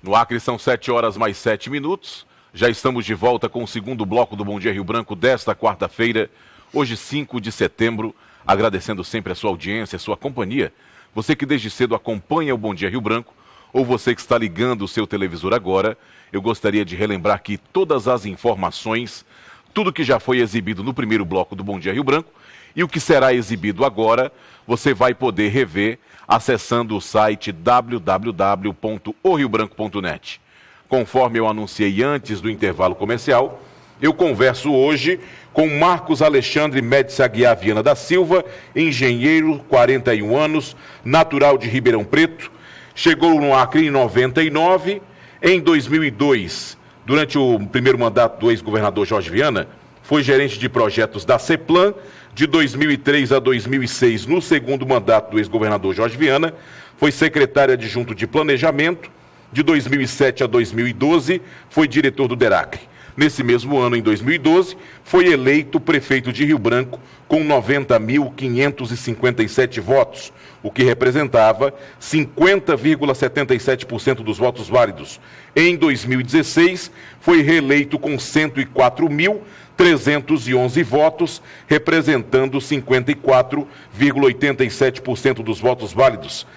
No Acre são 7h mais 7 minutos. Já estamos de volta com o segundo bloco do Bom Dia Rio Branco desta quarta-feira, hoje 5 de setembro. Agradecendo sempre a sua audiência, a sua companhia. Você que desde cedo acompanha o Bom Dia Rio Branco, ou você que está ligando o seu televisor agora, eu gostaria de relembrar que todas as informações, tudo que já foi exibido no primeiro bloco do Bom Dia Rio Branco e o que será exibido agora, você vai poder rever acessando o site www.oriobranco.net. Conforme eu anunciei antes do intervalo comercial, eu converso hoje com Marcos Alexandre Médici Aguiar Viana da Silva, engenheiro, 41 anos, natural de Ribeirão Preto, chegou no Acre em 99, em 2002, durante o primeiro mandato do ex-governador Jorge Viana, foi gerente de projetos da CEPLAN, de 2003 a 2006, no segundo mandato do ex-governador Jorge Viana, foi secretário adjunto de planejamento, de 2007 a 2012, foi diretor do DERACRE. Nesse mesmo ano, em 2012, foi eleito prefeito de Rio Branco com 90.557 votos, o que representava 50,77% dos votos válidos. Em 2016, foi reeleito com 104.311 votos, representando 54,87% dos votos válidos.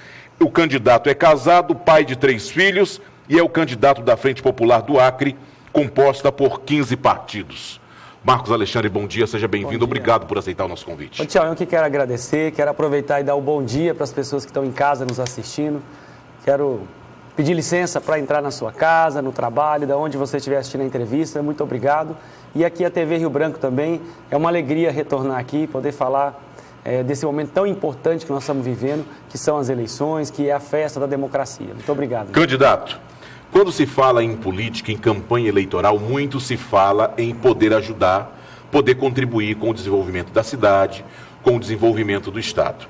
O candidato é casado, pai de 3 filhos e é o candidato da Frente Popular do Acre, composta por 15 partidos. Marcos Alexandre, bom dia, seja bem-vindo. Obrigado por aceitar o nosso convite. Tião, eu que quero agradecer, quero aproveitar e dar um bom dia para as pessoas que estão em casa nos assistindo. Quero pedir licença para entrar na sua casa, no trabalho, da onde você estiver assistindo a entrevista. Muito obrigado. E aqui a TV Rio Branco também. É uma alegria retornar aqui, poder falar desse momento tão importante que nós estamos vivendo, que são as eleições, que é a festa da democracia. Muito obrigado. Candidato, quando se fala em política, em campanha eleitoral, muito se fala em poder ajudar, poder contribuir com o desenvolvimento da cidade, com o desenvolvimento do Estado.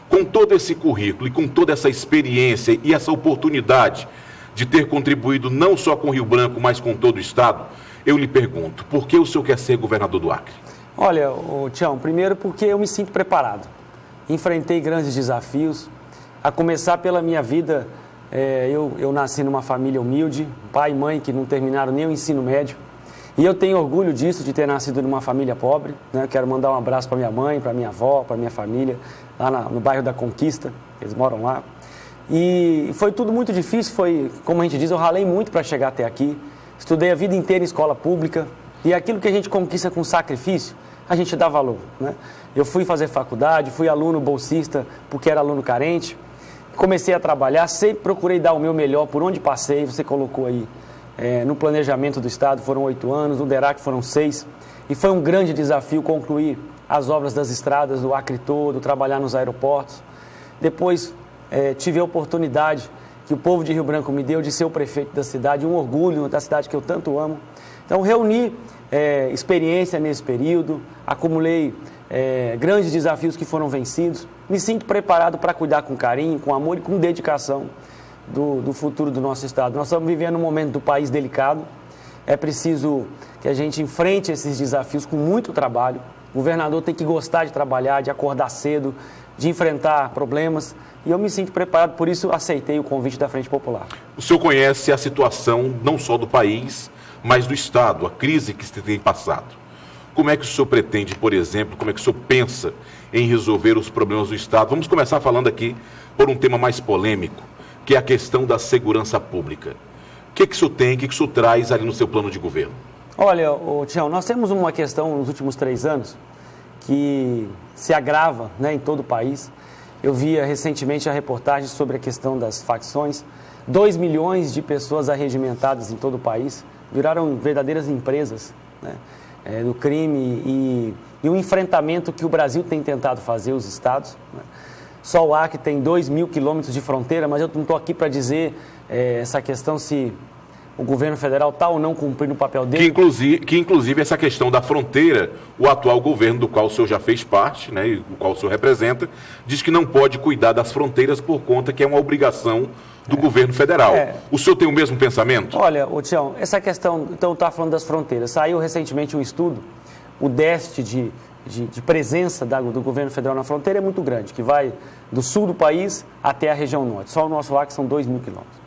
Com todo esse currículo e com toda essa experiência e essa oportunidade de ter contribuído não só com Rio Branco, mas com todo o Estado, eu lhe pergunto, por que o senhor quer ser governador do Acre? Olha, Tião, primeiro porque eu me sinto preparado. Enfrentei grandes desafios, a começar pela minha vida. Eu nasci numa família humilde, pai e mãe que não terminaram nem o ensino médio. E eu tenho orgulho disso, de ter nascido numa família pobre, né? Quero mandar um abraço para minha mãe, para minha avó, para minha família, lá no bairro da Conquista, eles moram lá. E foi tudo muito difícil, como a gente diz, eu ralei muito para chegar até aqui. Estudei a vida inteira em escola pública e aquilo que a gente conquista com sacrifício, a gente dá valor, né? Eu fui fazer faculdade, fui aluno bolsista porque era aluno carente. Comecei a trabalhar, sempre procurei dar o meu melhor por onde passei. Você colocou aí, no planejamento do Estado foram 8 anos, no DERAC foram 6. E foi um grande desafio concluir as obras das estradas do Acre todo, trabalhar nos aeroportos. Depois tive a oportunidade que o povo de Rio Branco me deu de ser o prefeito da cidade, um orgulho da cidade que eu tanto amo. Então reuni experiência nesse período, acumulei grandes desafios que foram vencidos. Me sinto preparado para cuidar com carinho, com amor e com dedicação do futuro do nosso Estado. Nós estamos vivendo um momento do país delicado. É preciso que a gente enfrente esses desafios com muito trabalho. O governador tem que gostar de trabalhar, de acordar cedo, de enfrentar problemas. E eu me sinto preparado, por isso aceitei o convite da Frente Popular. O senhor conhece a situação não só do país, mas do Estado, a crise que se tem passado. Como é que o senhor pretende, por exemplo, como é que o senhor pensa em resolver os problemas do Estado? Vamos começar falando aqui por um tema mais polêmico, que é a questão da segurança pública. O que o senhor tem, o que o senhor traz ali no seu plano de governo? Olha, Tião, nós temos uma questão nos últimos 3 anos que se agrava, né, em todo o país. Eu via recentemente a reportagem sobre a questão das facções. 2 milhões de pessoas arregimentadas em todo o país viraram verdadeiras empresas, né, do crime e o enfrentamento que o Brasil tem tentado fazer, os estados, né? Só o Acre tem 2.000 quilômetros de fronteira, mas eu não estou aqui para dizer essa questão se o governo federal está ou não cumprindo o papel dele. Que inclusive essa questão da fronteira, o atual governo do qual o senhor já fez parte, né, e o qual o senhor representa, diz que não pode cuidar das fronteiras por conta que é uma obrigação do governo federal. O senhor tem o mesmo pensamento? Olha, Tião, essa questão, então está falando das fronteiras. Saiu recentemente um estudo, o déficit de presença do governo federal na fronteira é muito grande, que vai do sul do país até a região norte. Só o nosso Acre são 2.000 quilômetros.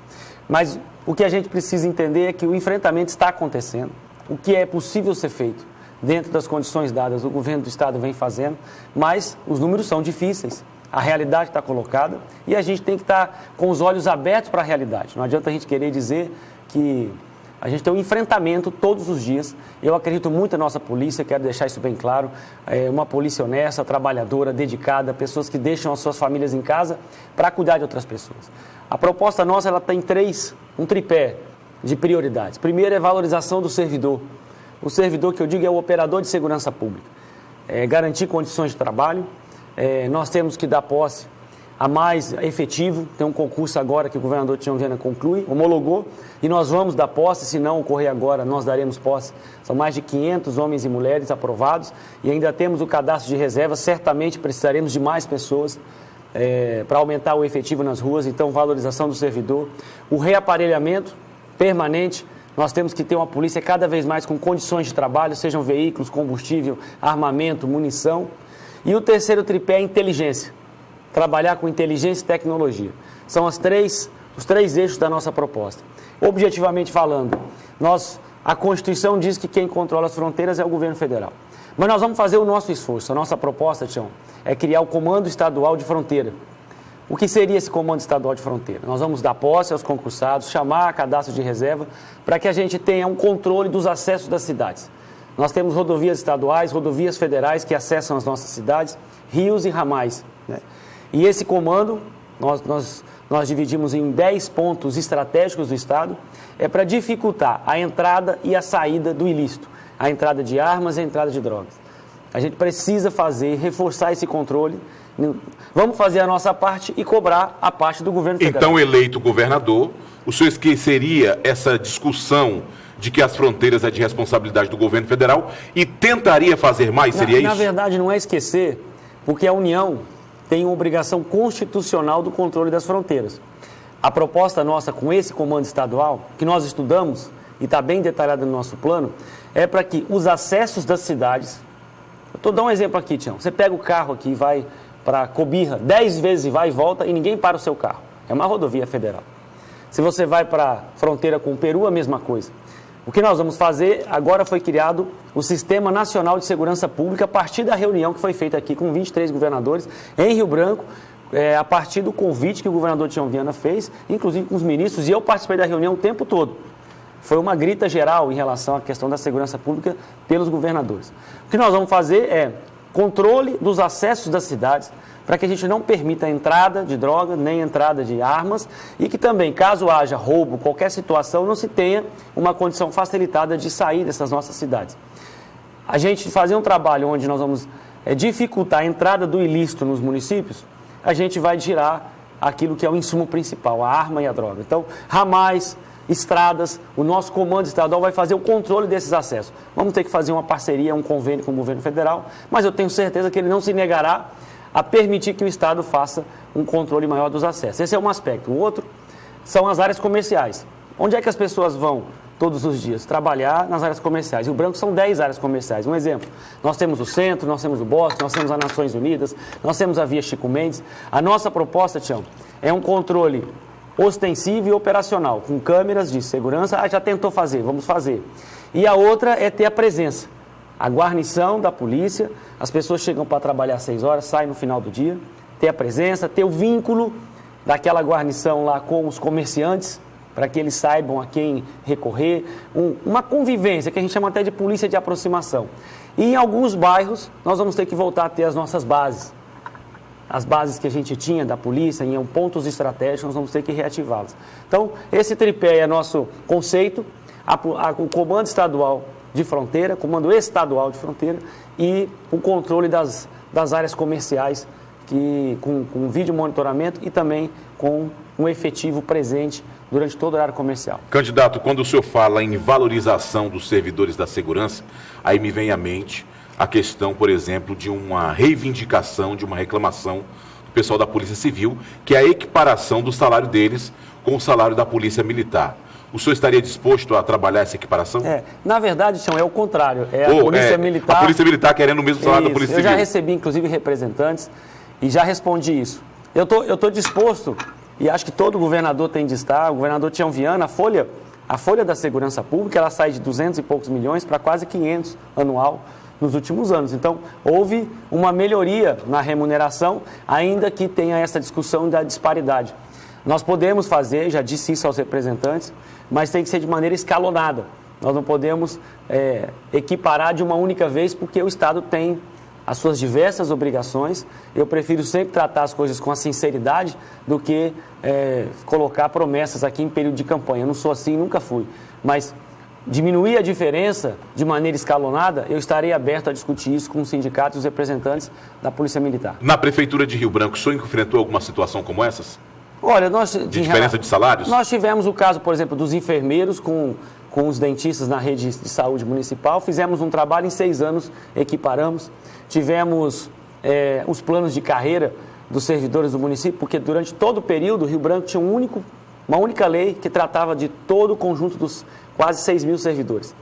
Mas o que a gente precisa entender é que o enfrentamento está acontecendo, o que é possível ser feito dentro das condições dadas, o governo do Estado vem fazendo, mas os números são difíceis, a realidade está colocada e a gente tem que estar com os olhos abertos para a realidade. Não adianta a gente querer dizer que a gente tem um enfrentamento todos os dias. Eu acredito muito na nossa polícia, quero deixar isso bem claro. É uma polícia honesta, trabalhadora, dedicada, pessoas que deixam as suas famílias em casa para cuidar de outras pessoas. A proposta nossa, ela tem um tripé de prioridades. Primeiro é valorização do servidor. O servidor que eu digo é o operador de segurança pública. Garantir condições de trabalho. Nós temos que dar posse a mais efetivo, tem um concurso agora que o governador Tião Viana conclui, homologou, e nós vamos dar posse, se não ocorrer agora, nós daremos posse. São mais de 500 homens e mulheres aprovados, e ainda temos o cadastro de reserva, certamente precisaremos de mais pessoas para aumentar o efetivo nas ruas, então valorização do servidor. O reaparelhamento permanente, nós temos que ter uma polícia cada vez mais com condições de trabalho, sejam veículos, combustível, armamento, munição. E o terceiro tripé é a inteligência. Trabalhar com inteligência e tecnologia. São os três eixos da nossa proposta. Objetivamente falando, a Constituição diz que quem controla as fronteiras é o governo federal. Mas nós vamos fazer o nosso esforço. A nossa proposta, Tião, é criar o Comando Estadual de Fronteira. O que seria esse Comando Estadual de Fronteira? Nós vamos dar posse aos concursados, chamar a cadastro de reserva, para que a gente tenha um controle dos acessos das cidades. Nós temos rodovias estaduais, rodovias federais que acessam as nossas cidades, rios e ramais, né? E esse comando, nós dividimos em 10 pontos estratégicos do Estado, para dificultar a entrada e a saída do ilícito, a entrada de armas e a entrada de drogas. A gente precisa reforçar esse controle, vamos fazer a nossa parte e cobrar a parte do governo federal. Então, eleito governador, o senhor esqueceria essa discussão de que as fronteiras é de responsabilidade do governo federal e tentaria fazer mais? Seria isso? Na verdade, não é esquecer, porque a União tem uma obrigação constitucional do controle das fronteiras. A proposta nossa com esse comando estadual, que nós estudamos e está bem detalhada no nosso plano, é para que os acessos das cidades... Eu estou dando um exemplo aqui, Tião. Você pega o carro aqui e vai para Cobirra, 10 vezes vai e volta e ninguém para o seu carro. É uma rodovia federal. Se você vai para a fronteira com o Peru, a mesma coisa. O que nós vamos fazer, agora foi criado o Sistema Nacional de Segurança Pública a partir da reunião que foi feita aqui com 23 governadores em Rio Branco, a partir do convite que o governador Tião Viana fez, inclusive com os ministros, e eu participei da reunião o tempo todo. Foi uma grita geral em relação à questão da segurança pública pelos governadores. O que nós vamos fazer é controle dos acessos das cidades, para que a gente não permita a entrada de droga, nem entrada de armas, e que também, caso haja roubo, qualquer situação, não se tenha uma condição facilitada de sair dessas nossas cidades. A gente fazer um trabalho onde nós vamos dificultar a entrada do ilícito nos municípios, a gente vai tirar aquilo que é o insumo principal, a arma e a droga. Então, ramais, estradas, o nosso comando estadual vai fazer o controle desses acessos. Vamos ter que fazer uma parceria, um convênio com o governo federal, mas eu tenho certeza que ele não se negará a permitir que o Estado faça um controle maior dos acessos. Esse é um aspecto. O outro são as áreas comerciais. Onde é que as pessoas vão todos os dias? Trabalhar nas áreas comerciais. Rio Branco são 10 áreas comerciais. Um exemplo, nós temos o Centro, nós temos o Bosque, nós temos as Nações Unidas, nós temos a Via Chico Mendes. A nossa proposta, Tião, é um controle ostensivo e operacional, com câmeras de segurança. Já tentou fazer, vamos fazer. E a outra é ter a presença. A guarnição da polícia, as pessoas chegam para trabalhar 6 horas, saem no final do dia, ter a presença, ter o vínculo daquela guarnição lá com os comerciantes, para que eles saibam a quem recorrer, uma convivência, que a gente chama até de polícia de aproximação. E em alguns bairros, nós vamos ter que voltar a ter as nossas bases. As bases que a gente tinha da polícia, em pontos estratégicos, nós vamos ter que reativá-las. Então, esse tripé é nosso conceito, o Comando Estadual de Fronteira, Comando Estadual de Fronteira e o controle das áreas comerciais com vídeo monitoramento e também com um efetivo presente durante todo o horário comercial. Candidato, quando o senhor fala em valorização dos servidores da segurança, aí me vem à mente a questão, por exemplo, de uma reivindicação, de uma reclamação do pessoal da Polícia Civil, que é a equiparação do salário deles com o salário da Polícia Militar. O senhor estaria disposto a trabalhar essa equiparação? Na verdade, Tião, é o contrário. É a Polícia Militar... A Polícia Militar querendo o mesmo salário da Polícia Civil. Eu já recebi, inclusive, representantes e já respondi isso. Eu tô disposto e acho que todo governador tem de estar. O governador Tião Viana, a folha da segurança pública, ela sai de 200 e poucos milhões para quase 500 anual nos últimos anos. Então, houve uma melhoria na remuneração, ainda que tenha essa discussão da disparidade. Nós podemos fazer, já disse isso aos representantes, mas tem que ser de maneira escalonada. Nós não podemos equiparar de uma única vez, porque o Estado tem as suas diversas obrigações. Eu prefiro sempre tratar as coisas com a sinceridade do que colocar promessas aqui em período de campanha. Eu não sou assim, nunca fui. Mas diminuir a diferença de maneira escalonada, eu estarei aberto a discutir isso com os sindicatos e os representantes da Polícia Militar. Na Prefeitura de Rio Branco, o senhor enfrentou alguma situação como essas? Olha, de diferença de salários? Nós tivemos o caso, por exemplo, dos enfermeiros com os dentistas na rede de saúde municipal. Fizemos um trabalho em 6 anos, equiparamos. Tivemos os planos de carreira dos servidores do município, porque durante todo o período, Rio Branco tinha uma única lei que tratava de todo o conjunto dos quase 6 mil servidores.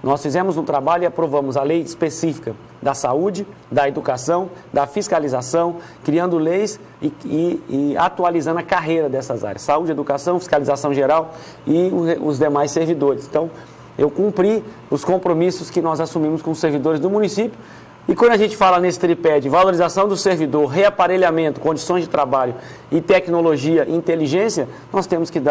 Nós fizemos um trabalho e aprovamos a lei específica da saúde, da educação, da fiscalização, criando leis e atualizando a carreira dessas áreas. Saúde, educação, fiscalização geral e os demais servidores. Então, eu cumpri os compromissos que nós assumimos com os servidores do município. E quando a gente fala nesse tripé de valorização do servidor, reaparelhamento, condições de trabalho e tecnologia e inteligência, nós temos que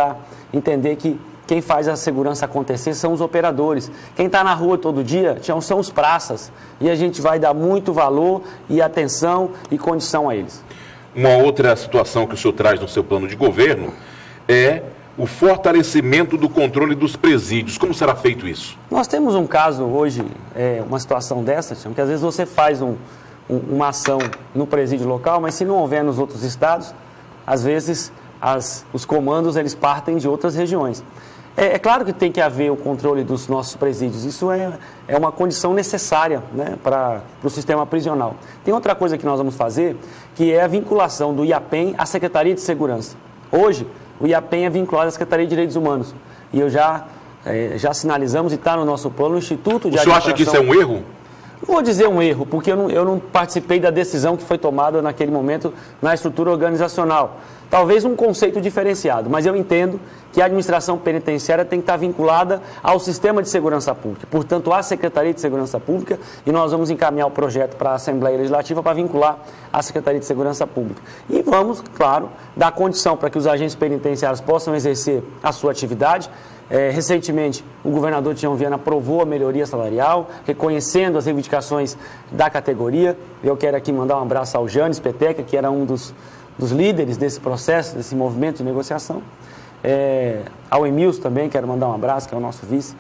entender que quem faz a segurança acontecer são os operadores. Quem está na rua todo dia são os praças. E a gente vai dar muito valor e atenção e condição a eles. Uma outra situação que o senhor traz no seu plano de governo é o fortalecimento do controle dos presídios. Como será feito isso? Nós temos um caso hoje, uma situação dessa, que às vezes você faz uma ação no presídio local, mas se não houver nos outros estados, às vezes os comandos eles partem de outras regiões. É claro que tem que haver o controle dos nossos presídios, isso é uma condição necessária, né, para o sistema prisional. Tem outra coisa que nós vamos fazer, que é a vinculação do IAPEM à Secretaria de Segurança. Hoje, o IAPEM é vinculado à Secretaria de Direitos Humanos, e já sinalizamos e está no nosso plano o Instituto de Administração... O senhor acha que isso é um erro? Não vou dizer um erro, porque eu não participei da decisão que foi tomada naquele momento na estrutura organizacional. Talvez um conceito diferenciado, mas eu entendo que a administração penitenciária tem que estar vinculada ao sistema de segurança pública, portanto, à Secretaria de Segurança Pública, e nós vamos encaminhar o projeto para a Assembleia Legislativa para vincular a Secretaria de Segurança Pública. E vamos, claro, dar condição para que os agentes penitenciários possam exercer a sua atividade. Recentemente, o governador Tião Viana aprovou a melhoria salarial, reconhecendo as reivindicações da categoria. Eu quero aqui mandar um abraço ao Janes Peteca, que era um dos líderes desse processo, desse movimento de negociação. Ao Emilson também, quero mandar um abraço, que é o nosso vice,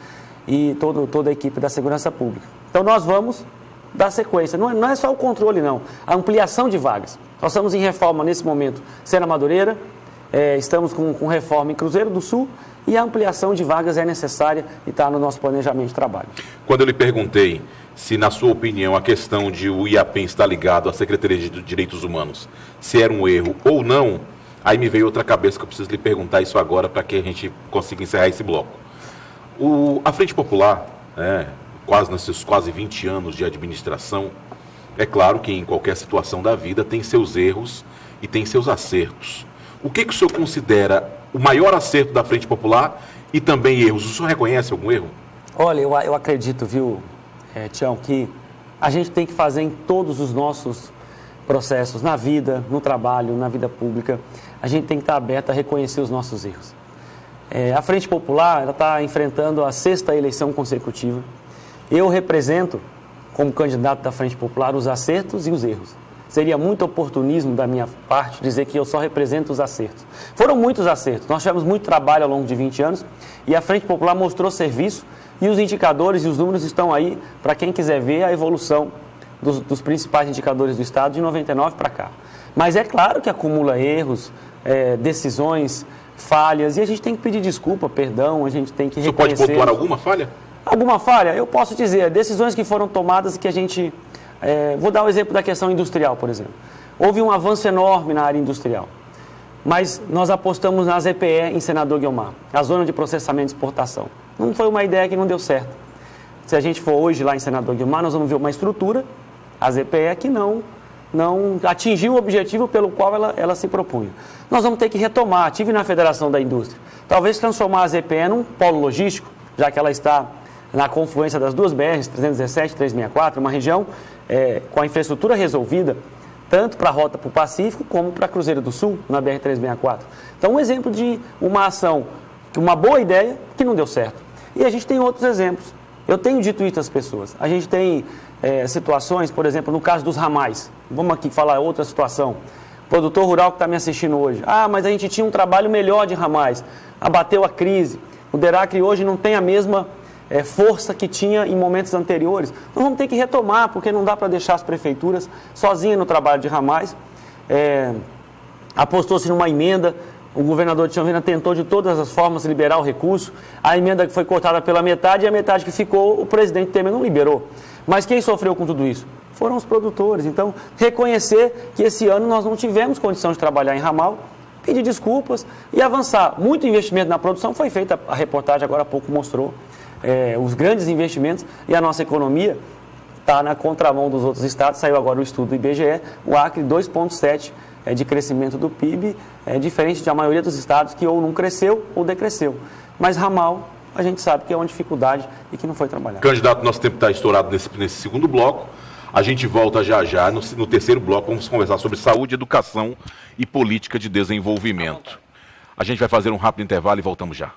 e toda a equipe da Segurança Pública. Então, nós vamos dar sequência. Não é só o controle, não. A ampliação de vagas. Nós estamos em reforma, nesse momento, Sena Madureira, estamos com reforma em Cruzeiro do Sul, e a ampliação de vagas é necessária e está no nosso planejamento de trabalho. Quando eu lhe perguntei se, na sua opinião, a questão de o IAPEM estar ligado à Secretaria de Direitos Humanos, se era um erro ou não, aí me veio outra cabeça que eu preciso lhe perguntar isso agora para que a gente consiga encerrar esse bloco. A Frente Popular, nesses quase 20 anos de administração, é claro que em qualquer situação da vida tem seus erros e tem seus acertos. O que o senhor considera o maior acerto da Frente Popular e também erros? O senhor reconhece algum erro? Olha, eu acredito, viu, Tião, que a gente tem que fazer em todos os nossos processos, na vida, no trabalho, na vida pública, a gente tem que estar aberto a reconhecer os nossos erros. A Frente Popular está enfrentando a 6ª eleição consecutiva. Eu represento, como candidato da Frente Popular, os acertos e os erros. Seria muito oportunismo da minha parte dizer que eu só represento os acertos. Foram muitos acertos, nós tivemos muito trabalho ao longo de 20 anos e a Frente Popular mostrou serviço e os indicadores e os números estão aí para quem quiser ver a evolução dos principais indicadores do Estado de 99 para cá. Mas é claro que acumula erros, decisões, falhas e a gente tem que pedir desculpa, perdão, a gente tem que reconhecer... Você pode pontuar alguma falha? Alguma falha? Eu posso dizer, decisões que foram tomadas e que a gente... vou dar o exemplo da questão industrial, por exemplo. Houve um avanço enorme na área industrial, mas nós apostamos na ZPE em Senador Guiomar, a Zona de Processamento e Exportação. Não foi uma ideia que não deu certo. Se a gente for hoje lá em Senador Guiomar, nós vamos ver uma estrutura, a ZPE, que não não atingiu o objetivo pelo qual ela se propunha. Nós vamos ter que retomar, tive na Federação da Indústria, talvez transformar a ZPE num polo logístico, já que ela está na confluência das duas BRs, 317 e 364, uma região com a infraestrutura resolvida, tanto para a rota para o Pacífico, como para Cruzeiro do Sul, na BR-364. Então, um exemplo de uma ação, uma boa ideia, que não deu certo. E a gente tem outros exemplos. Eu tenho dito isso às pessoas. A gente tem situações, por exemplo, no caso dos ramais. Vamos aqui falar outra situação. Produtor rural que está me assistindo hoje. Mas a gente tinha um trabalho melhor de ramais. Abateu a crise. O DERACRE hoje não tem a mesma força que tinha em momentos anteriores. Nós vamos ter que retomar, porque não dá para deixar as prefeituras sozinhas no trabalho de ramais. Apostou-se numa emenda, o governador de Tijuana tentou de todas as formas liberar o recurso, a emenda foi cortada pela metade e a metade que ficou, o presidente Temer não liberou. Mas quem sofreu com tudo isso? Foram os produtores. Então, reconhecer que esse ano nós não tivemos condição de trabalhar em ramal, pedir desculpas e avançar. Muito investimento na produção foi feito, a reportagem agora há pouco mostrou, os grandes investimentos, e a nossa economia está na contramão dos outros estados. Saiu agora o estudo do IBGE, o Acre 2,7% de crescimento do PIB, diferente da maioria dos estados que ou não cresceu ou decresceu. Mas ramal, a gente sabe que é uma dificuldade e que não foi trabalhado. Candidato, nosso tempo está estourado nesse segundo bloco. A gente volta já no terceiro bloco. Vamos conversar sobre saúde, educação e política de desenvolvimento. A gente vai fazer um rápido intervalo e voltamos já.